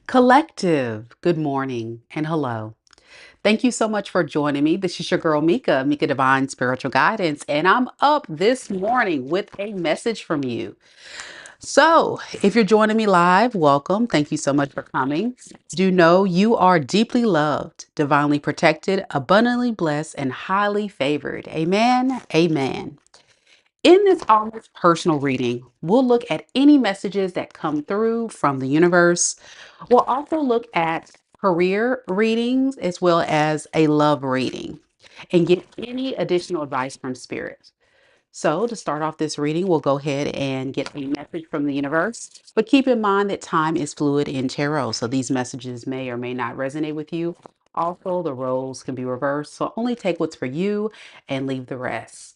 Collective, good morning and hello. Thank you so much for joining me. This is your girl Mika, Mika Divine Spiritual Guidance, and I'm up this morning with a message from you. So, if you're joining me live, welcome. Thank you so much for coming. Do know you are deeply loved, divinely protected, abundantly blessed, and highly favored. Amen. Amen. In this almost personal reading, we'll look at any messages that come through from the universe. We'll also look at career readings as well as a love reading and get any additional advice from spirit. So, to start off this reading, we'll go ahead and get a message from the universe. But keep in mind that time is fluid in tarot, so these messages may or may not resonate with you. Also, the roles can be reversed, so only take what's for you and leave the rest.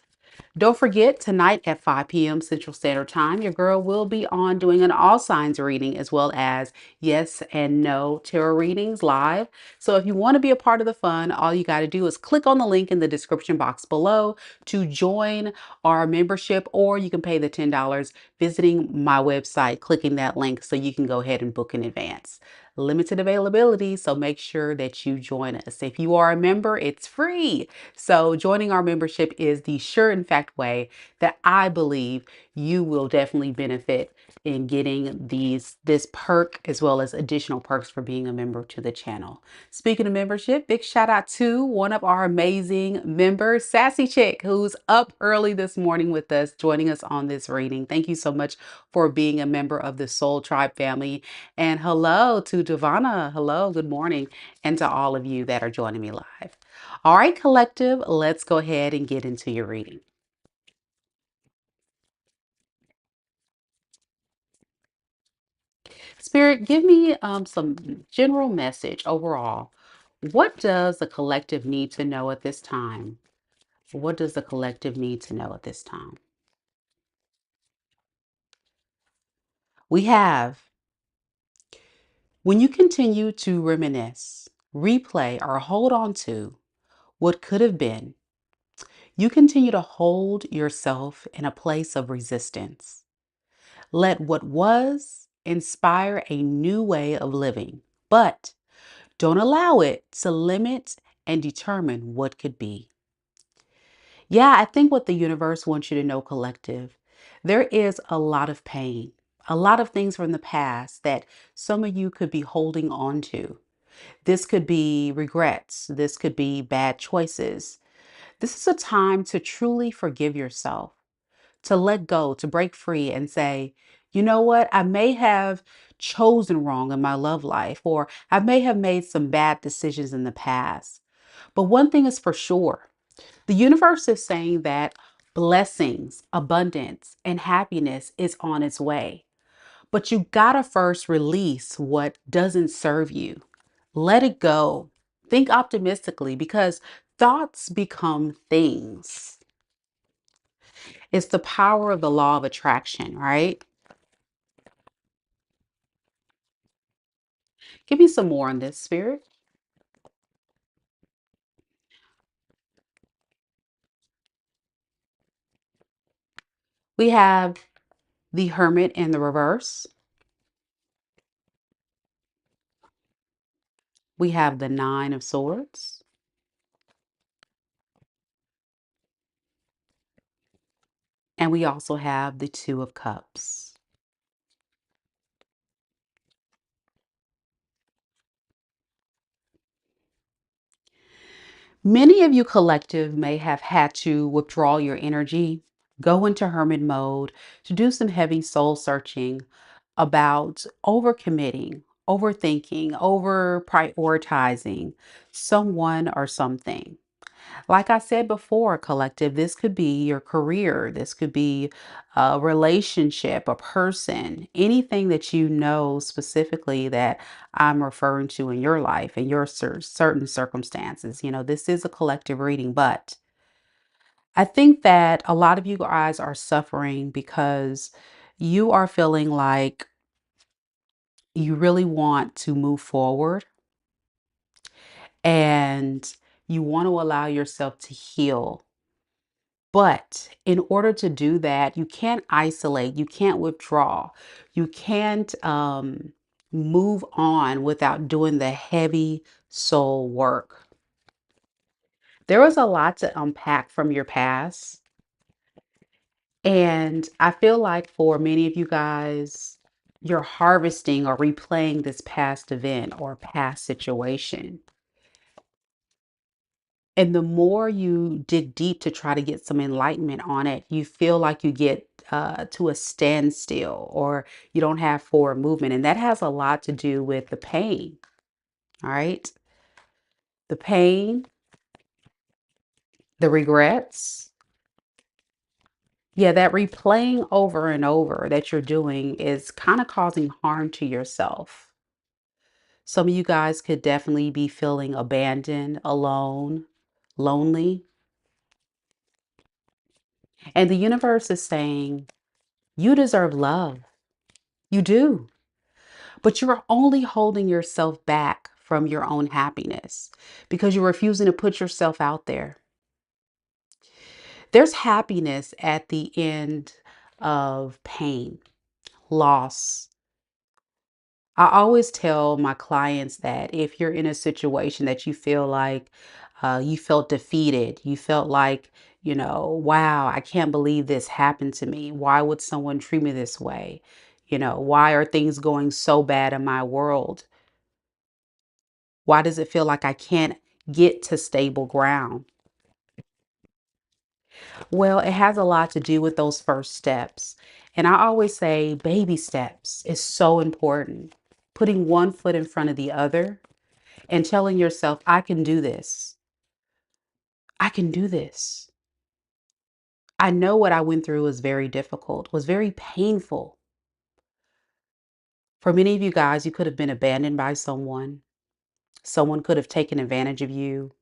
Don't forget, tonight at 5 p.m. Central Standard Time, your girl will be on doing an all signs reading as well as yes and no tarot readings live. So if you want to be a part of the fun, all you got to do is click on the link in the description box below to join our membership, or you can pay the $10 visiting my website, clicking that link so you can go ahead and book in advance. Limited availability, so make sure that you join us. If you are a member, it's free. So joining our membership is the sure and fact way that I believe you will definitely benefit in getting this perk as well as additional perks for being a member to the channel. Speaking of membership, big shout out to one of our amazing members, Sassy Chick, who's up early this morning with us, joining us on this reading. Thank you so much for being a member of the Soul Tribe family. And hello to Devana. Hello, good morning. And to all of you that are joining me live. All right, collective, let's go ahead and get into your reading. Spirit, give me some general message overall. What does the collective need to know at this time? What does the collective need to know at this time? We have, when you continue to reminisce, replay, or hold on to what could have been, you continue to hold yourself in a place of resistance. Let what was inspire a new way of living, but don't allow it to limit and determine what could be. Yeah, I think what the universe wants you to know, collective, there is a lot of pain, a lot of things from the past that some of you could be holding on to. This could be regrets, this could be bad choices. This is a time to truly forgive yourself, to let go, to break free and say, you know what? I may have chosen wrong in my love life, or I may have made some bad decisions in the past. But one thing is for sure, the universe is saying that blessings, abundance, and happiness is on its way. But you gotta first release what doesn't serve you. Let it go. Think optimistically because thoughts become things. It's the power of the law of attraction, right? Give me some more on this, Spirit. We have the Hermit in the reverse. We have the Nine of Swords. And we also have the Two of Cups. Many of you collective may have had to withdraw your energy, go into hermit mode to do some heavy soul searching about overcommitting, overthinking, over prioritizing someone or something. Like I said before, collective, this could be your career, this could be a relationship, a person, anything that you know specifically that I'm referring to in your life, in your certain circumstances. This is a collective reading, but I think that a lot of you guys are suffering because you are feeling like you really want to move forward and you want to allow yourself to heal. But in order to do that, you can't isolate, you can't withdraw, you can't move on without doing the heavy soul work. There was a lot to unpack from your past. And I feel like for many of you guys, you're harvesting or replaying this past event or past situation. And the more you dig deep to try to get some enlightenment on it, you feel like you get to a standstill or you don't have forward movement. And that has a lot to do with the pain. All right. The pain, the regrets. Yeah, that replaying over and over that you're doing is kind of causing harm to yourself. Some of you guys could definitely be feeling abandoned, alone, lonely. And the universe is saying, you deserve love. You do. But you're only holding yourself back from your own happiness because you're refusing to put yourself out there. There's happiness at the end of pain, loss. I always tell my clients that if you're in a situation that you feel like you felt defeated, you felt like, wow, I can't believe this happened to me. Why would someone treat me this way? Why are things going so bad in my world? Why does it feel like I can't get to stable ground? Well, it has a lot to do with those first steps. And I always say baby steps is so important. Putting one foot in front of the other and telling yourself, I can do this. I can do this. I know what I went through was very difficult, was very painful. For many of you guys, you could have been abandoned by someone. Someone could have taken advantage of you,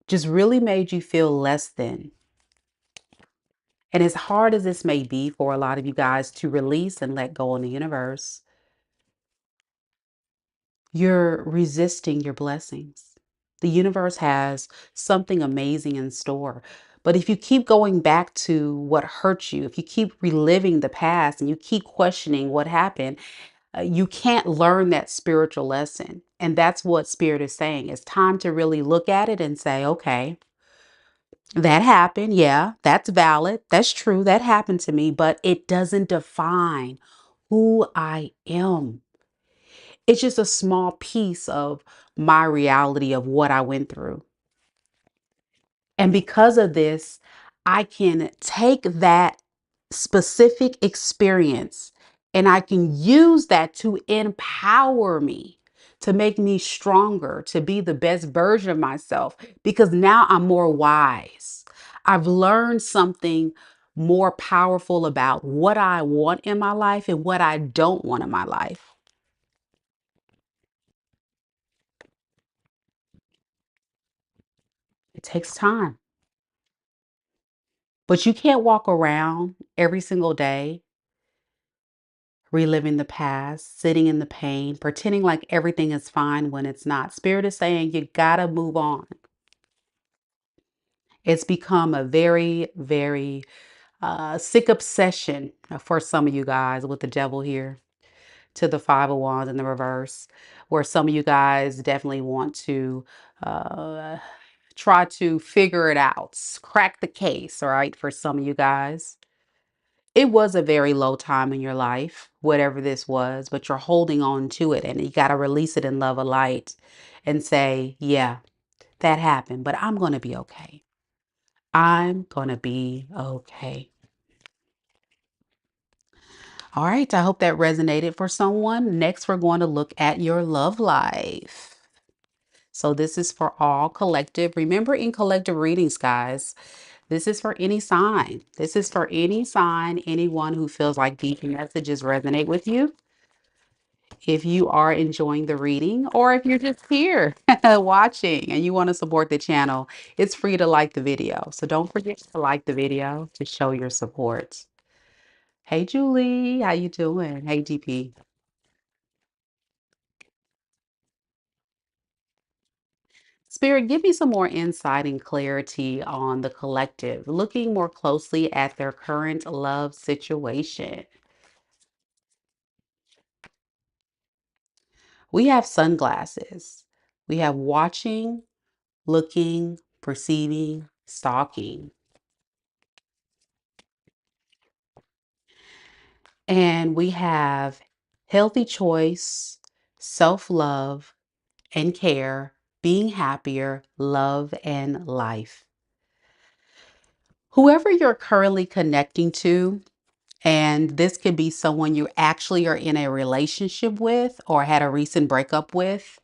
just really made you feel less than. And as hard as this may be for a lot of you guys to release and let go in the universe, you're resisting your blessings. The universe has something amazing in store. But if you keep going back to what hurt you, if you keep reliving the past and you keep questioning what happened, you can't learn that spiritual lesson. And that's what Spirit is saying. It's time to really look at it and say, okay, that happened. Yeah, that's valid. That's true. That happened to me, but it doesn't define who I am. It's just a small piece of my reality of what I went through. And because of this, I can take that specific experience and I can use that to empower me, to make me stronger, to be the best version of myself, because now I'm more wise. I've learned something more powerful about what I want in my life and what I don't want in my life. It takes time. But you can't walk around every single day reliving the past, sitting in the pain, pretending like everything is fine when it's not. Spirit is saying you gotta move on. It's become a very, very sick obsession for some of you guys with the devil here to the Five of Wands in the reverse, where some of you guys definitely want to uh, try to figure it out, crack the case, all right, for some of you guys. It was a very low time in your life, whatever this was, but you're holding on to it and you got to release it in love of light and say, yeah, that happened, but I'm going to be okay. I'm going to be okay. All right. I hope that resonated for someone. Next, we're going to look at your love life. So this is for all collective. Remember, in collective readings, guys, this is for any sign. This is for any sign, anyone who feels like these messages resonate with you. If you are enjoying the reading or if you're just here watching and you want to support the channel, it's free to like the video. So don't forget to like the video to show your support. Hey, Julie, how you doing? Hey, DP. Spirit, give me some more insight and clarity on the collective, looking more closely at their current love situation. We have sunglasses. We have watching, looking, perceiving, stalking. And we have healthy choice, self love and care, being happier, love, and life. Whoever you're currently connecting to, and this could be someone you actually are in a relationship with or had a recent breakup with.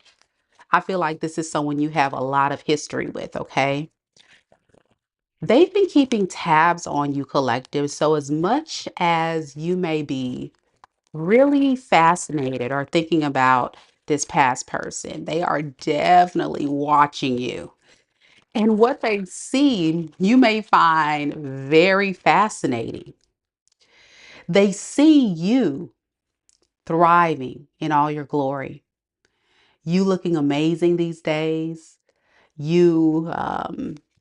I feel like this is someone you have a lot of history with, okay? They've been keeping tabs on you, collective. So, as much as you may be really fascinated or thinking about this past person, they are definitely watching you. And what they see, you may find very fascinating. They see you thriving in all your glory, you looking amazing these days, you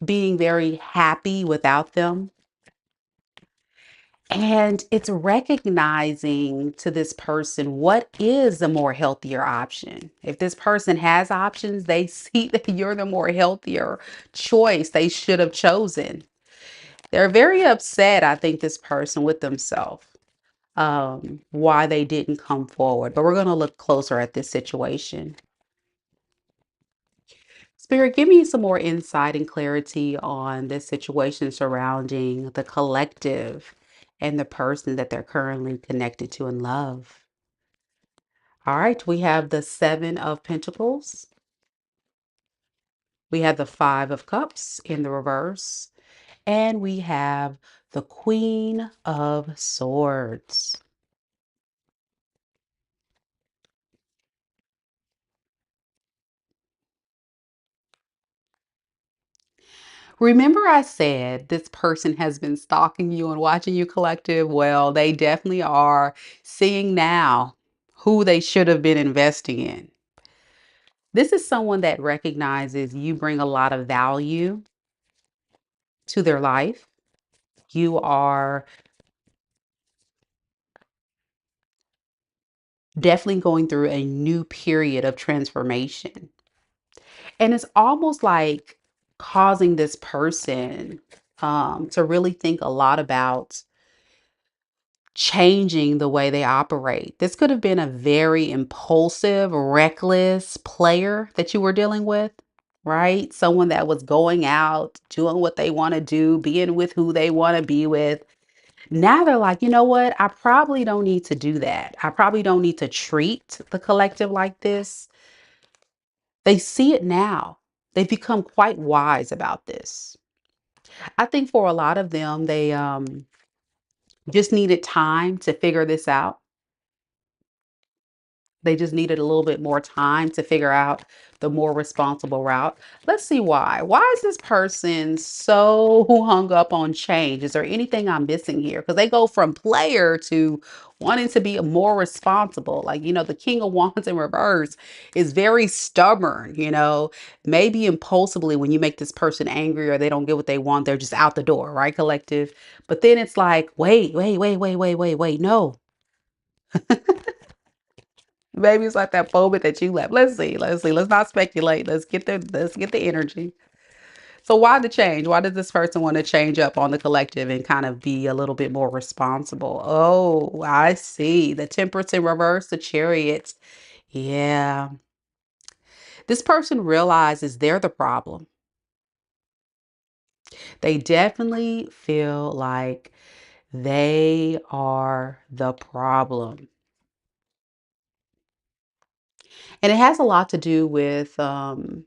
being very happy without them. And it's recognizing to this person what is the more healthier option. If this person has options, they see that you're the more healthier choice they should have chosen. They're very upset, I think, this person with themselves, why they didn't come forward. But we're going to look closer at this situation. Spirit, give me some more insight and clarity on this situation surrounding the collective and the person that they're currently connected to in love. All right, we have the Seven of Pentacles. We have the Five of Cups in the reverse. And we have the Queen of Swords. Remember, I said this person has been stalking you and watching you, collective? Well, they definitely are seeing now who they should have been investing in. This is someone that recognizes you bring a lot of value to their life. You are definitely going through a new period of transformation. And it's almost like causing this person to really think a lot about changing the way they operate. This could have been a very impulsive, reckless player that you were dealing with, right? Someone that was going out, doing what they want to do, being with who they want to be with. Now they're like, you know what? I probably don't need to do that. I probably don't need to treat the collective like this. They see it now. They've become quite wise about this. I think for a lot of them, they just needed time to figure this out. They just needed a little bit more time to figure out the more responsible route. Let's see why. Why is this person so hung up on change? Is there anything I'm missing here? Because they go from player to wanting to be more responsible. Like, the King of Wands in reverse is very stubborn, maybe impulsively when you make this person angry or they don't get what they want, they're just out the door, right, collective? But then it's like, wait, no. Maybe it's like that moment that you left. Let's see. Let's not speculate. Let's get the energy. So why the change? Why does this person want to change up on the collective and kind of be a little bit more responsible? Oh, I see. The Temperance in reverse, the Chariot. Yeah. This person realizes they're the problem. They definitely feel like they are the problem. And it has a lot to do with them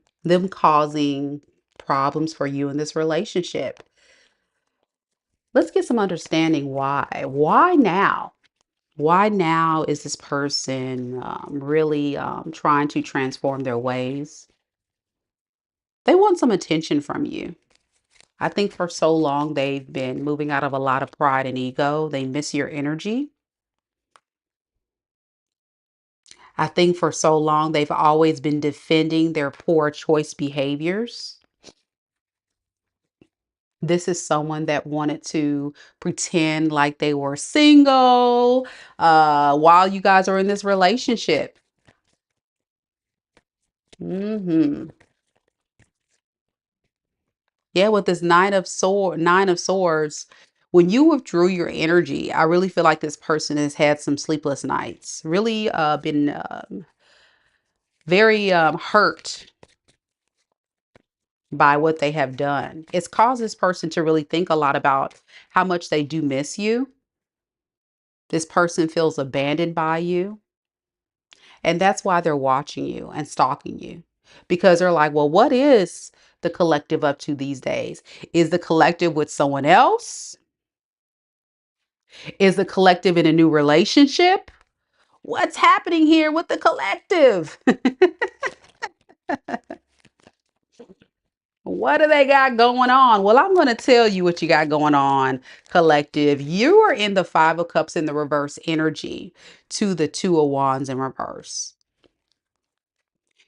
causing problems for you in this relationship. Let's get some understanding why. Why now? Why now is this person really trying to transform their ways? They want some attention from you. I think for so long they've been moving out of a lot of pride and ego. They miss your energy. I think for so long they've always been defending their poor choice behaviors. This is someone that wanted to pretend like they were single while you guys are in this relationship. Hmm. Yeah, with this nine of swords, when you withdrew your energy, I really feel like this person has had some sleepless nights. Really been very hurt by what they have done. It's caused this person to really think a lot about how much they do miss you. This person feels abandoned by you. And that's why they're watching you and stalking you, because they're like, well, what is the collective up to these days? Is the collective with someone else? Is the collective in a new relationship? What's happening here with the collective? What do they got going on? Well, I'm going to tell you what you got going on, collective. You are in the Five of Cups in the reverse energy to the Two of Wands in reverse.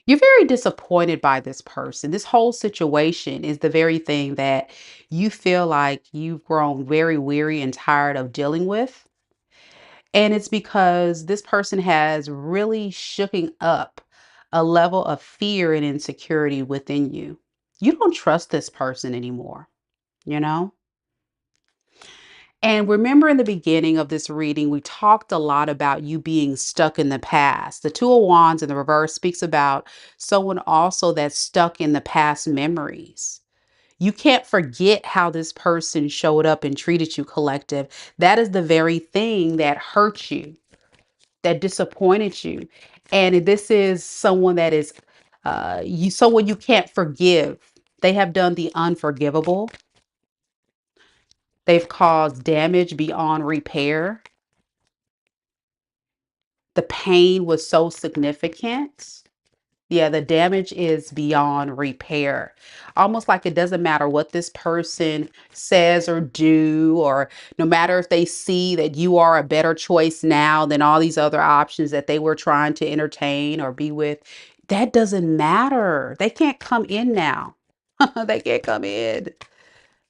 You're very disappointed by this person. This whole situation is the very thing that you feel like you've grown very weary and tired of dealing with. And it's because this person has really shooken up a level of fear and insecurity within you. You don't trust this person anymore, you know? And remember in the beginning of this reading, we talked a lot about you being stuck in the past. The Two of Wands in the reverse speaks about someone also that's stuck in the past memories. You can't forget how this person showed up and treated you, collective. That is the very thing that hurt you, that disappointed you. And this is someone that is someone you can't forgive. They have done the unforgivable. They've caused damage beyond repair. The pain was so significant. Yeah, the damage is beyond repair. Almost like it doesn't matter what this person says or do, or no matter if they see that you are a better choice now than all these other options that they were trying to entertain or be with. That doesn't matter. They can't come in now. They can't come in.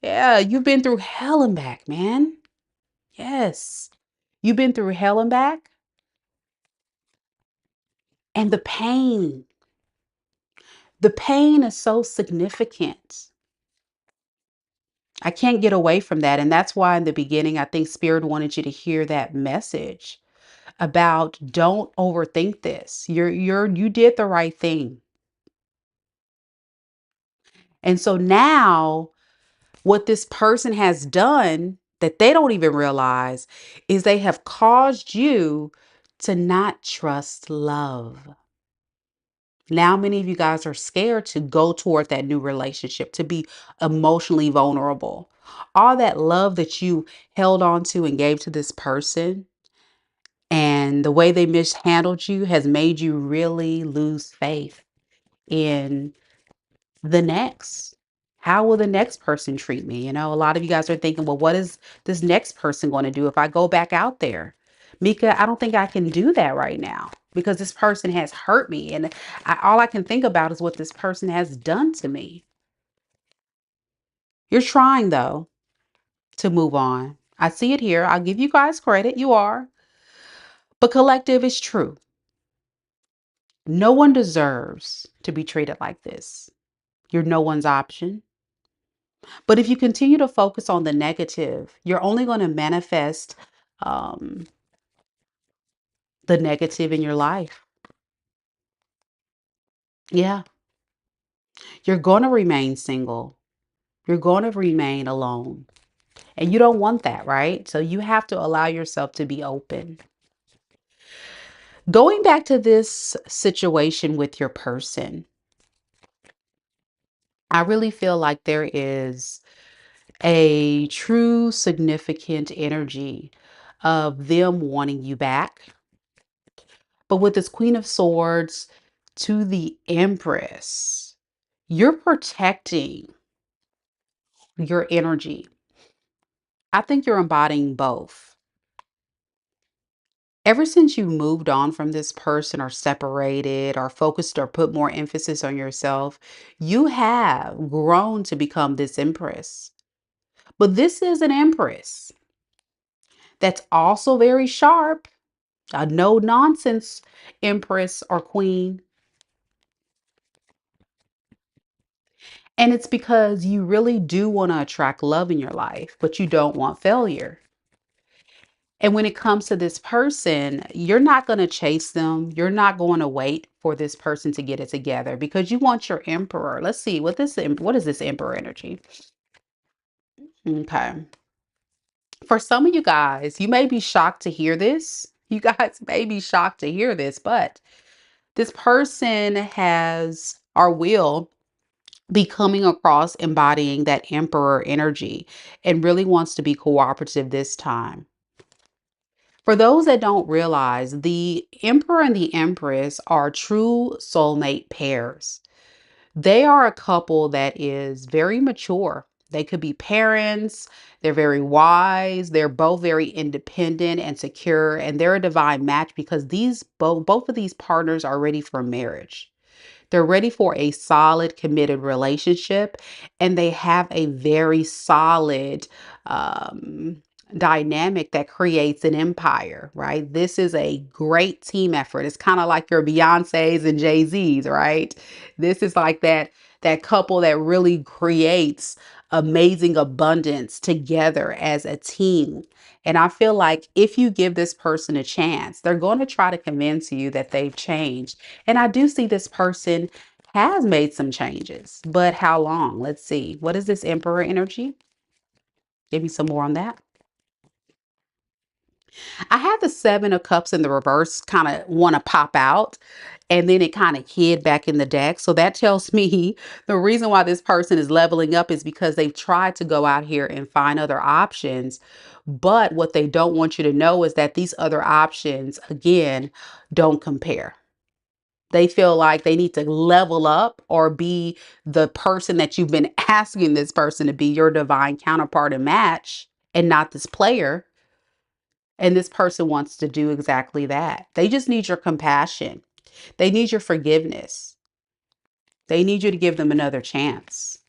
Yeah, you've been through hell and back, man. Yes. You've been through hell and back. And the pain is so significant. I can't get away from that. And that's why in the beginning, I think Spirit wanted you to hear that message about don't overthink this. You did the right thing. And so now what this person has done that they don't even realize is they have caused you to not trust love. Now, many of you guys are scared to go toward that new relationship, to be emotionally vulnerable. All that love that you held on to and gave to this person, and the way they mishandled you has made you really lose faith in the next. How will the next person treat me? You know, a lot of you guys are thinking, well, what is this next person going to do if I go back out there? Mika, I don't think I can do that right now because this person has hurt me. And all I can think about is what this person has done to me. You're trying, though, to move on. I see it here. I'll give you guys credit. You are. But collective is true. No one deserves to be treated like this. You're no one's option. But if you continue to focus on the negative, you're only going to manifest um, the negative in your life. Yeah, you're going to remain single. You're going to remain alone. And you don't want that, right? So you have to allow yourself to be open. Going back to this situation with your person, I really feel like there is a true significant energy of them wanting you back. But with this Queen of Swords to the Empress, you're protecting your energy. I think you're embodying both. Ever since you moved on from this person or separated or focused or put more emphasis on yourself, you have grown to become this Empress. But this is an Empress that's also very sharp, a no nonsense Empress or Queen. And it's because you really do want to attract love in your life, but you don't want failure. And when it comes to this person, you're not going to chase them. You're not going to wait for this person to get it together because you want your emperor. Let's see what is this emperor energy? Okay. For some of you guys, you may be shocked to hear this. You guys may be shocked to hear this, but this person has or will be coming across embodying that emperor energy and really wants to be cooperative this time. For those that don't realize, the emperor and the empress are true soulmate pairs. They are a couple that is very mature. They could be parents, they're very wise, they're both very independent and secure, and they're a divine match because these both of these partners are ready for marriage. They're ready for a solid, committed relationship, and they have a very solid um, dynamic that creates an empire, right? This is a great team effort. It's kind of like your Beyoncé's and Jay-Z's, right? This is like that couple that really creates amazing abundance together as a team. And I feel like if you give this person a chance, they're going to try to convince you that they've changed. And I do see this person has made some changes, but how long? Let's see. What is this emperor energy? Give me some more on that. I had the seven of cups in the reverse kind of want to pop out. And then it kind of hid back in the deck. So that tells me the reason why this person is leveling up is because they've tried to go out here and find other options. But what they don't want you to know is that these other options, again, don't compare. They feel like they need to level up or be the person that you've been asking this person to be your divine counterpart and match and not this player. And this person wants to do exactly that. They just need your compassion. They need your forgiveness. They need you to give them another chance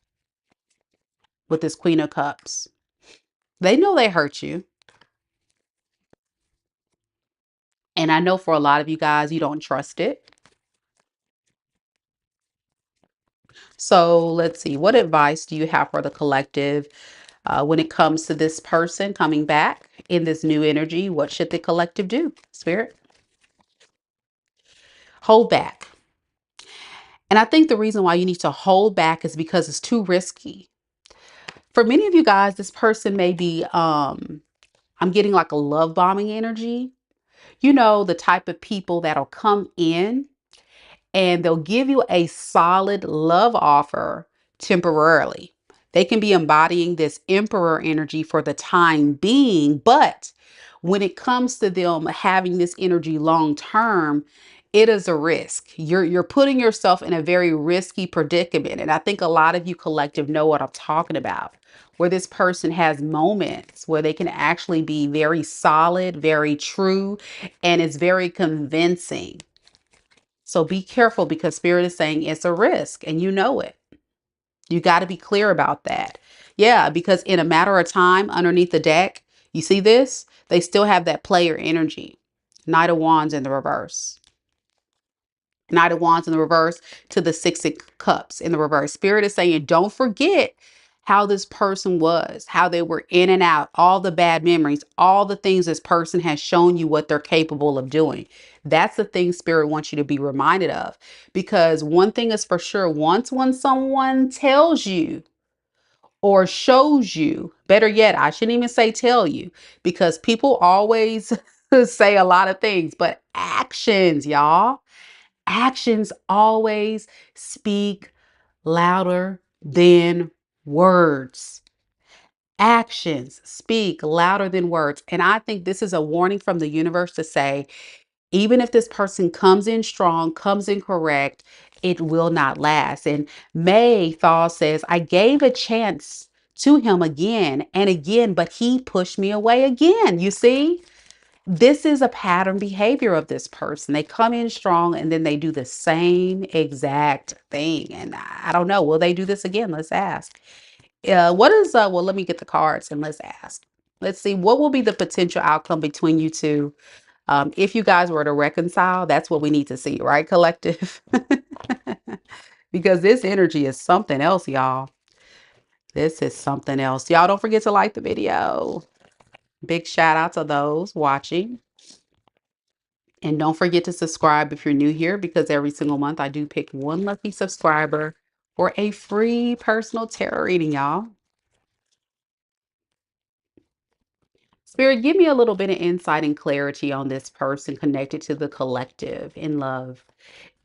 with this Queen of Cups. They know they hurt you. And I know for a lot of you guys, you don't trust it. So let's see. What advice do you have for the collective when it comes to this person coming back in this new energy? What should the collective do, Spirit? Hold back. And I think the reason why you need to hold back is because it's too risky. For many of you guys, this person may be, I'm getting like a love bombing energy. You know, the type of people that'll come in and they'll give you a solid love offer temporarily. They can be embodying this emperor energy for the time being, but when it comes to them having this energy long term, it is a risk. You're putting yourself in a very risky predicament. And I think a lot of you collective know what I'm talking about. Where this person has moments where they can actually be very solid, very true, and it's very convincing. So be careful because Spirit is saying it's a risk and you know it. You got to be clear about that. Yeah, because in a matter of time underneath the deck, you see this? They still have that player energy. Knight of Wands in the reverse. Knight of Wands in the reverse to the Six of Cups in the reverse. Spirit is saying, don't forget how this person was, how they were in and out, all the bad memories, all the things this person has shown you what they're capable of doing. That's the thing Spirit wants you to be reminded of. Because one thing is for sure, once when someone tells you or shows you, better yet, I shouldn't even say tell you, because people always say a lot of things, but actions, y'all. Actions always speak louder than words. Actions speak louder than words. And I think this is a warning from the universe to say, even if this person comes in strong, comes in correct, it will not last. And May Thaw says, I gave a chance to him again and again, but he pushed me away again. You see? This is a pattern behavior of this person. They come in strong and then they do the same exact thing. And I don't know. Will they do this again? Let's ask. Well, let me get the cards and let's ask. Let's see. What will be the potential outcome between you two? If you guys were to reconcile, that's what we need to see, right, collective? because this energy is something else, y'all. This is something else. Y'all don't forget to like the video. Big shout out to those watching. And don't forget to subscribe if you're new here, because every single month I do pick one lucky subscriber for a free personal tarot reading, y'all. Spirit, give me a little bit of insight and clarity on this person connected to the collective in love.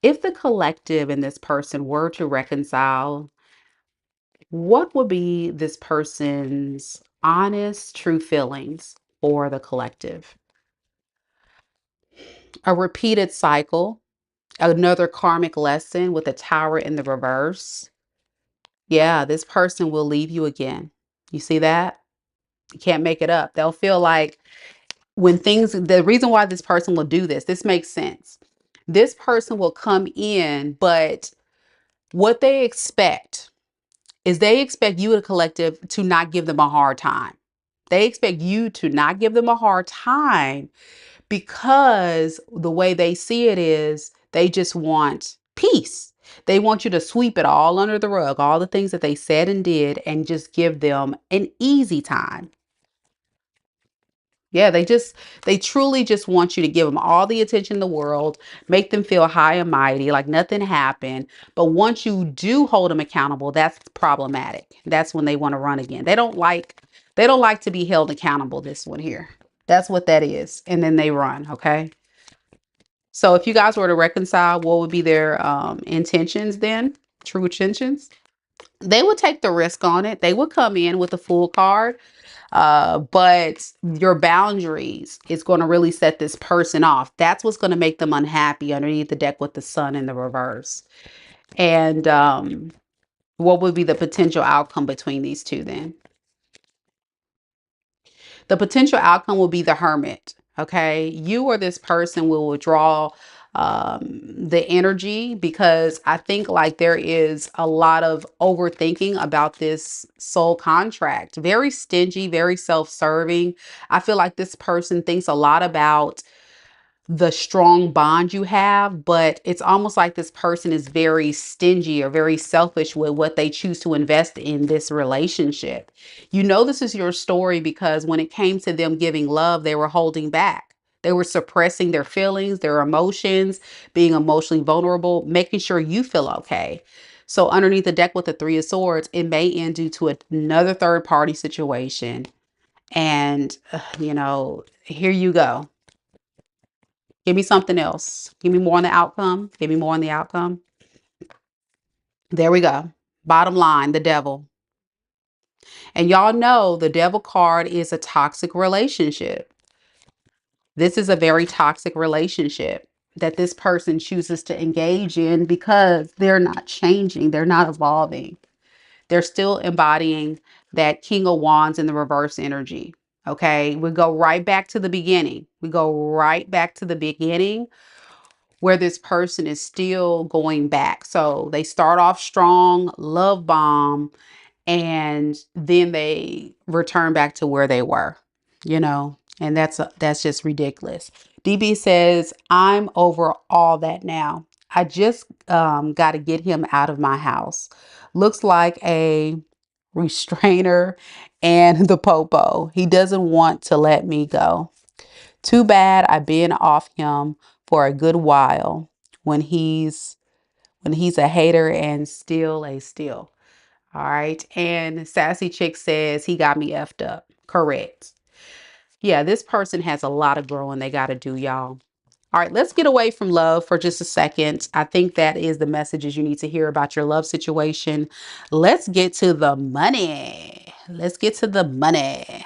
If the collective and this person were to reconcile, what would be this person's honest, true feelings for the collective? A repeated cycle, another karmic lesson with a tower in the reverse. Yeah, this person will leave you again. You see that? You can't make it up. They'll feel like when things, the reason why this person will do this makes sense. This person will come in, but what they expect is they expect you, the collective, to not give them a hard time. They expect you to not give them a hard time because the way they see it is they just want peace. They want you to sweep it all under the rug, all the things that they said and did, and just give them an easy time. Yeah, they truly just want you to give them all the attention in the world, make them feel high and mighty, like nothing happened. But once you do hold them accountable, that's problematic. That's when they want to run again. They don't like to be held accountable, this one here. That's what that is. And then they run, okay? So if you guys were to reconcile, what would be their intentions then? True intentions? They would take the risk on it. They would come in with a full card. But your boundaries is going to really set this person off. That's what's going to make them unhappy underneath the deck with the sun in the reverse. And what would be the potential outcome between these two then? The potential outcome will be the hermit. Okay. You or this person will withdraw the energy, because I think like there is a lot of overthinking about this soul contract. Very stingy, very self-serving. I feel like this person thinks a lot about the strong bond you have, but it's almost like this person is very stingy or very selfish with what they choose to invest in this relationship. You know, this is your story because when it came to them giving love, they were holding back. They were suppressing their feelings, their emotions, being emotionally vulnerable, making sure you feel okay. So underneath the deck with the Three of Swords, it may end due to another third party situation. And, here you go. Give me something else. Give me more on the outcome. Give me more on the outcome. There we go. Bottom line, the devil. And y'all know the devil card is a toxic relationship. This is a very toxic relationship that this person chooses to engage in because they're not changing. They're not evolving. They're still embodying that King of Wands in the reverse energy. Okay. We go right back to the beginning. We go right back to the beginning where this person is still going back. So they start off strong, love bomb, and then they return back to where they were, and that's just ridiculous. DB says, I'm over all that now. I just got to get him out of my house. Looks like a restrainer and the popo. He doesn't want to let me go. Too bad I've been off him for a good while when he's a hater and still a steal. All right. And Sassy Chick says he got me effed up. Correct. Yeah, this person has a lot of growing they got to do, y'all. All right, let's get away from love for just a second. I think that is the messages you need to hear about your love situation. Let's get to the money. Let's get to the money.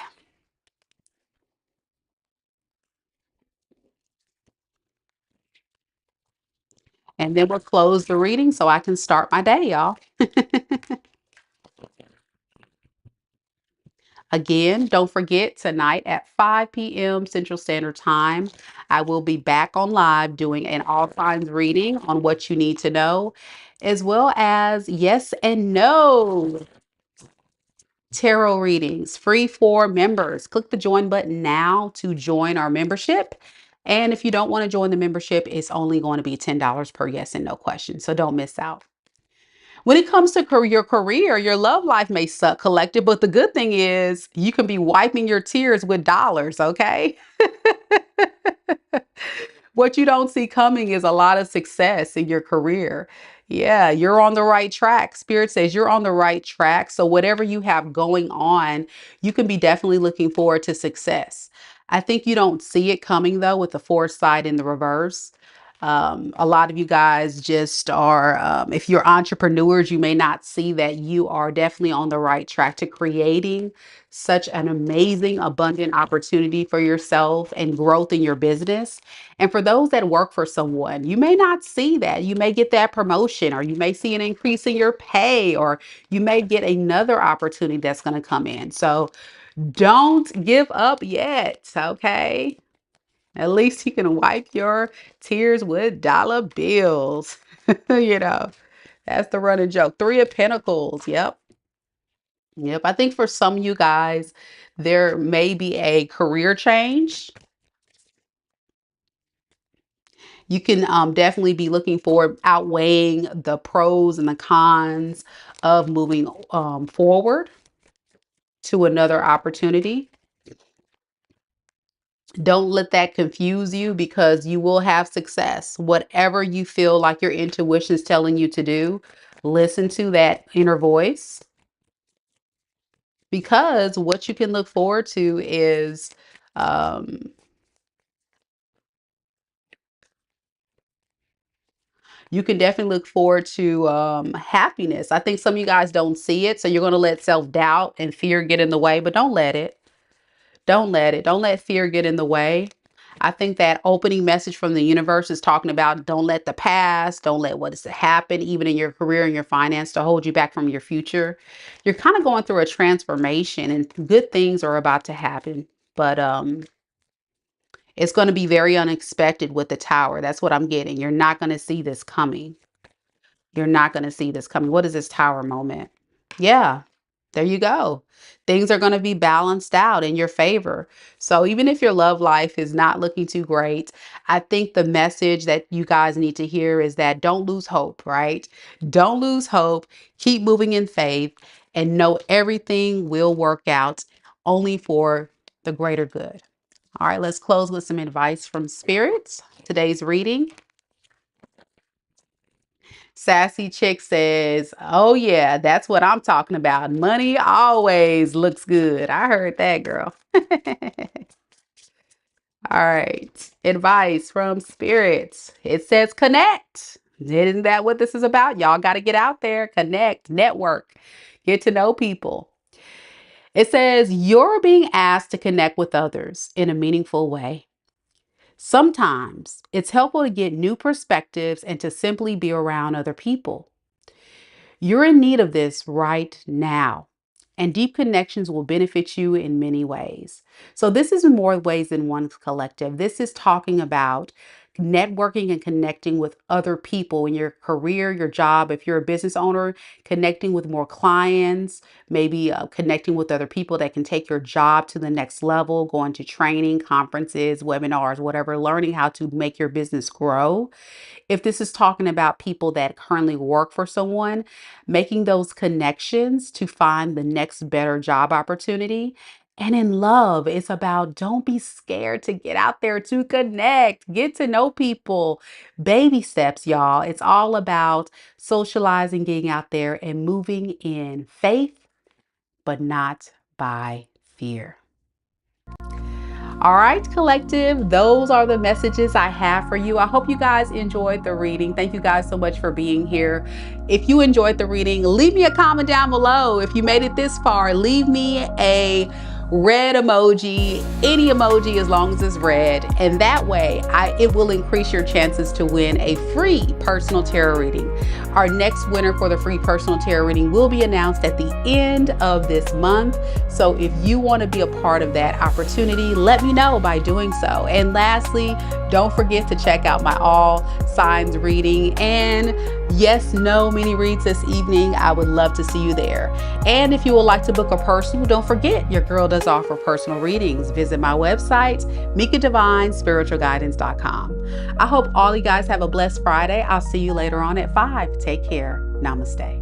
And then we'll close the reading so I can start my day, y'all. Again, don't forget tonight at 5 p.m. Central Standard Time, I will be back on live doing an all signs reading on what you need to know, as well as yes and no tarot readings free for members. Click the join button now to join our membership. And if you don't want to join the membership, it's only going to be $10 per yes and no question. So don't miss out. When it comes to your career, your love life may suck, collective, but the good thing is you can be wiping your tears with dollars, okay? What you don't see coming is a lot of success in your career. Yeah, you're on the right track. Spirit says you're on the right track. So, whatever you have going on, you can be definitely looking forward to success. I think you don't see it coming though with the foresight in the reverse. A lot of you guys just are, if you're entrepreneurs, you may not see that you are definitely on the right track to creating such an amazing, abundant opportunity for yourself and growth in your business. And for those that work for someone, you may not see that. You may get that promotion, or you may see an increase in your pay, or you may get another opportunity that's going to come in. So don't give up yet, okay? At least you can wipe your tears with dollar bills. You know, that's the running joke. Three of Pentacles. Yep. Yep. I think for some of you guys, there may be a career change. You can definitely be looking for outweighing the pros and the cons of moving forward to another opportunity. Don't let that confuse you, because you will have success. Whatever you feel like your intuition is telling you to do, listen to that inner voice, because what you can look forward to is um, you can definitely look forward to happiness. I think some of you guys don't see it, so you're going to let self-doubt and fear get in the way, but don't let it. Don't let it. Don't let fear get in the way. I think that opening message from the universe is talking about don't let the past, don't let what has happened, even in your career and your finance, to hold you back from your future. You're kind of going through a transformation, and good things are about to happen. But it's going to be very unexpected with the tower. That's what I'm getting. You're not going to see this coming. You're not going to see this coming. What is this tower moment? Yeah, there you go. Things are going to be balanced out in your favor. So even if your love life is not looking too great, I think the message that you guys need to hear is that don't lose hope, right? Don't lose hope. Keep moving in faith and know everything will work out only for the greater good. All right, let's close with some advice from spirits. Today's reading. Sassy Chick says, "Oh, yeah, that's what I'm talking about. Money always looks good." I heard that, girl. All right. Advice from spirits. It says connect. Isn't that what this is about? Y'all got to get out there, connect, network, get to know people. It says you're being asked to connect with others in a meaningful way. Sometimes it's helpful to get new perspectives and to simply be around other people. You're in need of this right now, and deep connections will benefit you in many ways. So, this is in more ways than one collective. This is talking about networking and connecting with other people in your career, your job. If you're a business owner, connecting with more clients, maybe connecting with other people that can take your job to the next level, going to training, conferences, webinars, whatever, learning how to make your business grow. If this is talking about people that currently work for someone, making those connections to find the next better job opportunity. And in love, it's about don't be scared to get out there to connect, get to know people. Baby steps, y'all. It's all about socializing, getting out there and moving in faith, but not by fear. All right, collective, those are the messages I have for you. I hope you guys enjoyed the reading. Thank you guys so much for being here. If you enjoyed the reading, leave me a comment down below. If you made it this far, leave me a red emoji, any emoji as long as it's red. And that way, it will increase your chances to win a free personal tarot reading. Our next winner for the free personal tarot reading will be announced at the end of this month. So if you want to be a part of that opportunity, let me know by doing so. And lastly, don't forget to check out my all signs reading and yes, no mini reads this evening. I would love to see you there. And if you would like to book a personal, don't forget your girl does offer personal readings. Visit my website, MikaDivineSpiritualGuidance.com. I hope all you guys have a blessed Friday. I'll see you later on at 5. Take care. Namaste.